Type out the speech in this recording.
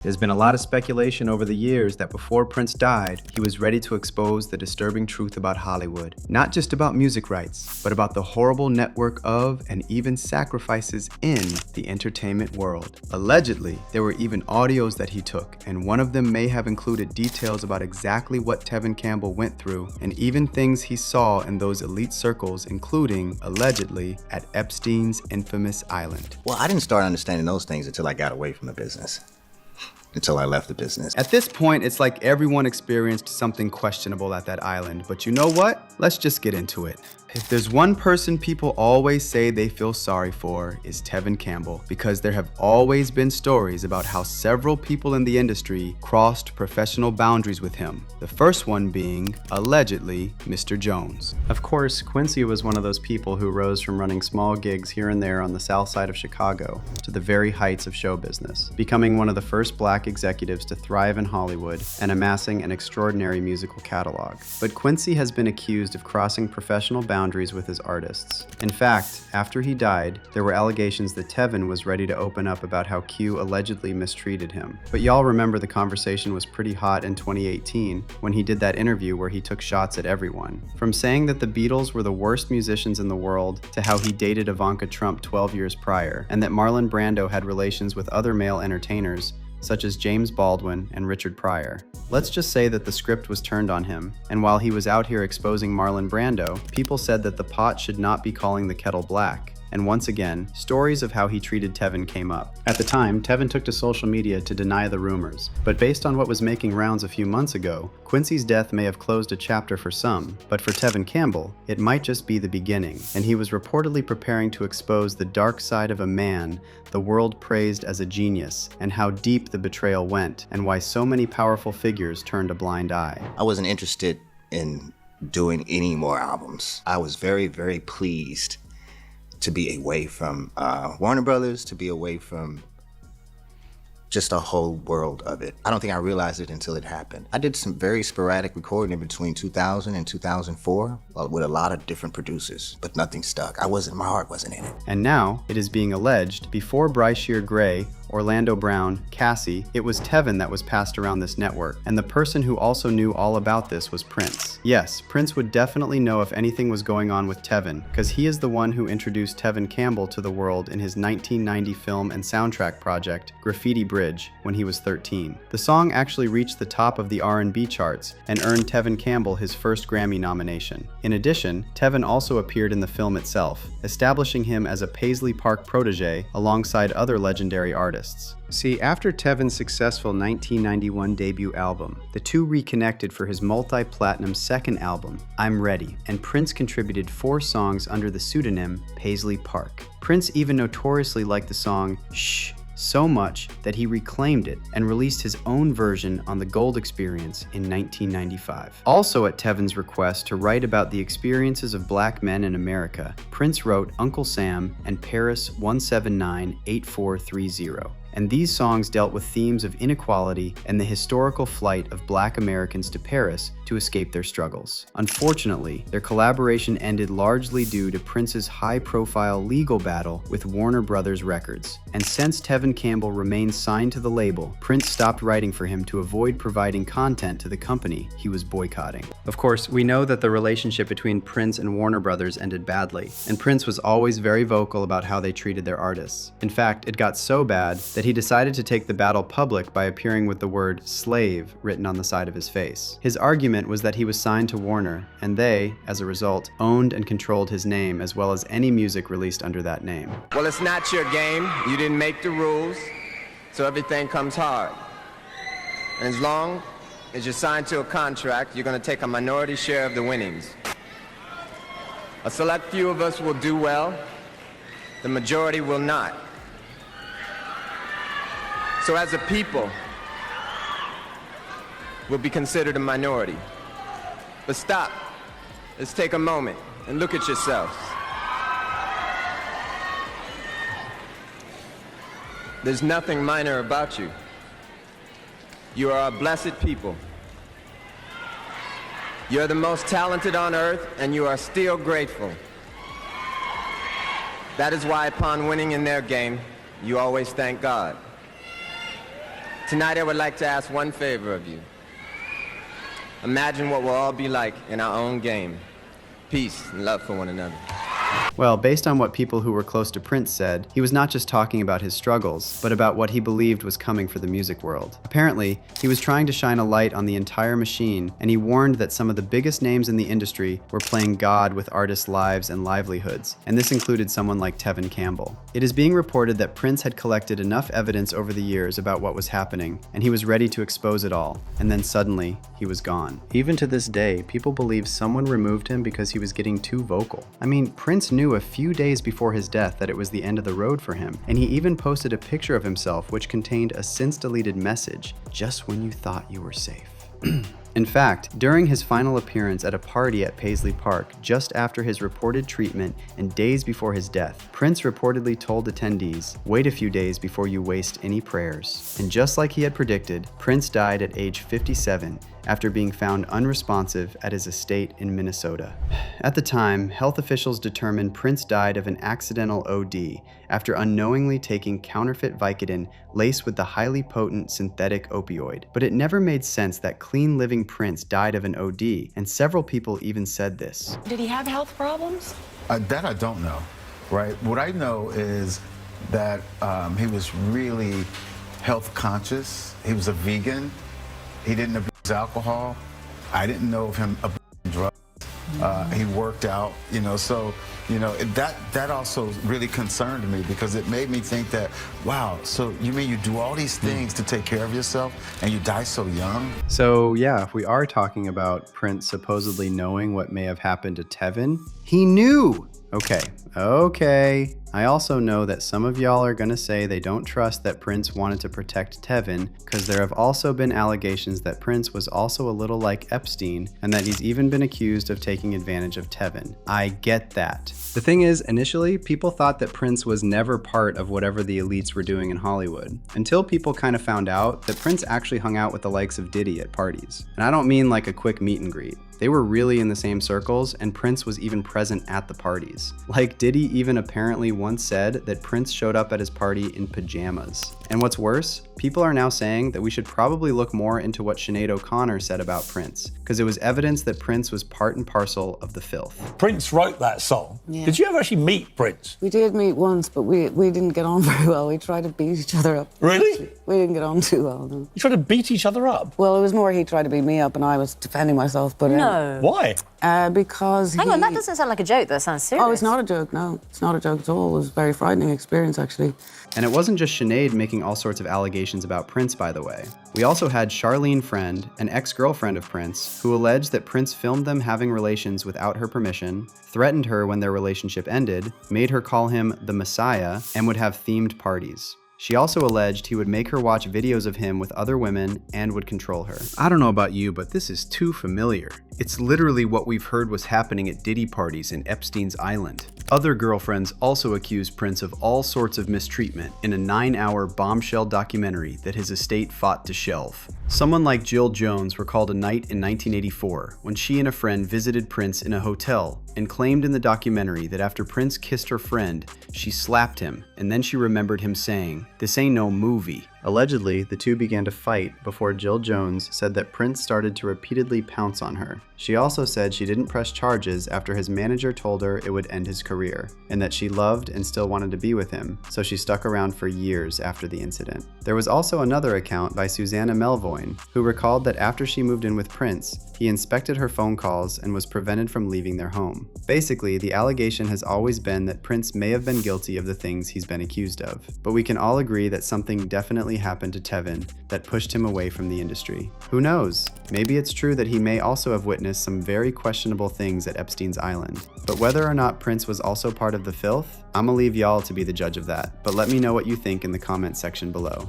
There's been a lot of speculation over the years that before Prince died, he was ready to expose the disturbing truth about Hollywood. Not just about music rights, but about the horrible network of and even sacrifices in the entertainment world. Allegedly, there were even audios that he took, and one of them may have included details about exactly what Tevin Campbell went through, and even things he saw in those elite circles, including, allegedly, at Epstein's infamous island. Well, I didn't start understanding those things until I got away from the business. Until I left the business. At this point, it's like everyone experienced something questionable at that island, but you know what? Let's just get into it. If there's one person people always say they feel sorry for, is Tevin Campbell, because there have always been stories about how several people in the industry crossed professional boundaries with him. The first one being, allegedly, Mr. Jones. Of course, Quincy was one of those people who rose from running small gigs here and there on the south side of Chicago to the very heights of show business, becoming one of the first black executives to thrive in Hollywood and amassing an extraordinary musical catalog. But Quincy has been accused of crossing professional boundaries with his artists. In fact, after he died, there were allegations that Tevin was ready to open up about how Q allegedly mistreated him. But y'all remember the conversation was pretty hot in 2018 when he did that interview where he took shots at everyone. From saying that the Beatles were the worst musicians in the world to how he dated Ivanka Trump 12 years prior, and that Marlon Brando had relations with other male entertainers such as James Baldwin and Richard Pryor. Let's just say that the script was turned on him, and while he was out here exposing Marlon Brando, people said that the pot should not be calling the kettle black. And once again, stories of how he treated Tevin came up. At the time, Tevin took to social media to deny the rumors, but based on what was making rounds a few months ago, Quincy's death may have closed a chapter for some, but for Tevin Campbell, it might just be the beginning, and he was reportedly preparing to expose the dark side of a man the world praised as a genius, and how deep the betrayal went, and why so many powerful figures turned a blind eye. I wasn't interested in doing any more albums. I was very, very pleased to be away from Warner Brothers, to be away from just a whole world of it. I don't think I realized it until it happened. I did some very sporadic recording in between 2000 and 2004 with a lot of different producers, but nothing stuck. My heart wasn't in it. And now, it is being alleged, before Bryshere Gray, Orlando Brown, Cassie, it was Tevin that was passed around this network, and the person who also knew all about this was Prince. Yes, Prince would definitely know if anything was going on with Tevin, because he is the one who introduced Tevin Campbell to the world in his 1990 film and soundtrack project, Graffiti Bridge, when he was 13. The song actually reached the top of the R&B charts and earned Tevin Campbell his first Grammy nomination. In addition, Tevin also appeared in the film itself, establishing him as a Paisley Park protege alongside other legendary artists. See, after Tevin's successful 1991 debut album, the two reconnected for his multi-platinum second album, I'm Ready, and Prince contributed 4 songs under the pseudonym Paisley Park. Prince even notoriously liked the song Shh so much that he reclaimed it and released his own version on The Gold Experience in 1995. Also at Tevin's request to write about the experiences of black men in America, Prince wrote Uncle Sam and Paris 179-8430. And these songs dealt with themes of inequality and the historical flight of black Americans to Paris to escape their struggles. Unfortunately, their collaboration ended largely due to Prince's high-profile legal battle with Warner Brothers Records. And since Tevin Campbell remained signed to the label, Prince stopped writing for him to avoid providing content to the company he was boycotting. Of course, we know that the relationship between Prince and Warner Brothers ended badly, and Prince was always very vocal about how they treated their artists. In fact, it got so bad that he decided to take the battle public by appearing with the word slave written on the side of his face. His argument was that he was signed to Warner, and they, as a result, owned and controlled his name as well as any music released under that name. Well, it's not your game. You didn't make the rules, so everything comes hard. And as long as you're signed to a contract, you're going to take a minority share of the winnings. A select few of us will do well, the majority will not. So as a people, we'll be considered a minority. But stop. Let's take a moment and look at yourselves. There's nothing minor about you. You are a blessed people. You're the most talented on earth, and you are still grateful. That is why upon winning in their game, you always thank God. Tonight I would like to ask one favor of you. Imagine what we'll all be like in our own game. Peace and love for one another. Well, based on what people who were close to Prince said, he was not just talking about his struggles, but about what he believed was coming for the music world. Apparently, he was trying to shine a light on the entire machine, and he warned that some of the biggest names in the industry were playing God with artists' lives and livelihoods, and this included someone like Tevin Campbell. It is being reported that Prince had collected enough evidence over the years about what was happening, and he was ready to expose it all, and then suddenly, he was gone. Even to this day, people believe someone removed him because he was getting too vocal. I mean, Prince knew a few days before his death that it was the end of the road for him, and he even posted a picture of himself which contained a since-deleted message, "Just when you thought you were safe." In fact, during his final appearance at a party at Paisley Park, just after his reported treatment and days before his death, Prince reportedly told attendees, "Wait a few days before you waste any prayers." And just like he had predicted, Prince died at age 57 after being found unresponsive at his estate in Minnesota. At the time, health officials determined Prince died of an accidental OD after unknowingly taking counterfeit Vicodin laced with the highly potent synthetic opioid. But it never made sense that clean-living Prince died of an OD, and several people even said this. Did he have health problems? That I don't know, right? What I know is that he was really health conscious. He was a vegan. He didn't abuse alcohol. I didn't know of him abusing drugs. He worked out, so, that also really concerned me because it made me think that, wow, so you mean you do all these things to take care of yourself and you die so young? So yeah, if we are talking about Prince supposedly knowing what may have happened to Tevin, he knew! Okay. I also know that some of y'all are gonna say they don't trust that Prince wanted to protect Tevin because there have also been allegations that Prince was also a little like Epstein and that he's even been accused of taking advantage of Tevin. I get that. The thing is, initially, people thought that Prince was never part of whatever the elites were doing in Hollywood, until people kind of found out that Prince actually hung out with the likes of Diddy at parties. And I don't mean like a quick meet and greet. They were really in the same circles, and Prince was even present at the parties. Like, Diddy even apparently once said that Prince showed up at his party in pajamas. And what's worse, people are now saying that we should probably look more into what Sinead O'Connor said about Prince, because it was evidence that Prince was part and parcel of the filth. Prince wrote that song. Yeah. Did you ever actually meet Prince? We did meet once, but we didn't get on very well. We tried to beat each other up. Really? We didn't get on too well, no. You tried to beat each other up? Well, it was more he tried to beat me up and I was defending myself, but... No. Why? Because Hang on, that doesn't sound like a joke. That sounds serious. Oh, it's not a joke, no. It's not a joke at all. It was a very frightening experience, actually. And it wasn't just Sinead making all sorts of allegations about Prince, by the way. We also had Charlene Friend, an ex-girlfriend of Prince, who alleged that Prince filmed them having relations without her permission, threatened her when their relationship ended, made her call him the Messiah, and would have themed parties. She also alleged he would make her watch videos of him with other women and would control her. I don't know about you, but this is too familiar. It's literally what we've heard was happening at Diddy parties in Epstein's Island. Other girlfriends also accused Prince of all sorts of mistreatment in a 9-hour bombshell documentary that his estate fought to shelve. Someone like Jill Jones recalled a night in 1984 when she and a friend visited Prince in a hotel and claimed in the documentary that after Prince kissed her friend, she slapped him, and then she remembered him saying, "This ain't no movie." Allegedly, the two began to fight before Jill Jones said that Prince started to repeatedly pounce on her. She also said she didn't press charges after his manager told her it would end his career, and that she loved and still wanted to be with him, so she stuck around for years after the incident. There was also another account by Susanna Melvoin, who recalled that after she moved in with Prince, he inspected her phone calls and was prevented from leaving their home. Basically, the allegation has always been that Prince may have been guilty of the things he's been accused of, but we can all agree that something definitely happened to Tevin that pushed him away from the industry. Who knows? Maybe it's true that he may also have witnessed some very questionable things at Epstein's Island. But whether or not Prince was also part of the filth, I'ma leave y'all to be the judge of that. But let me know what you think in the comment section below.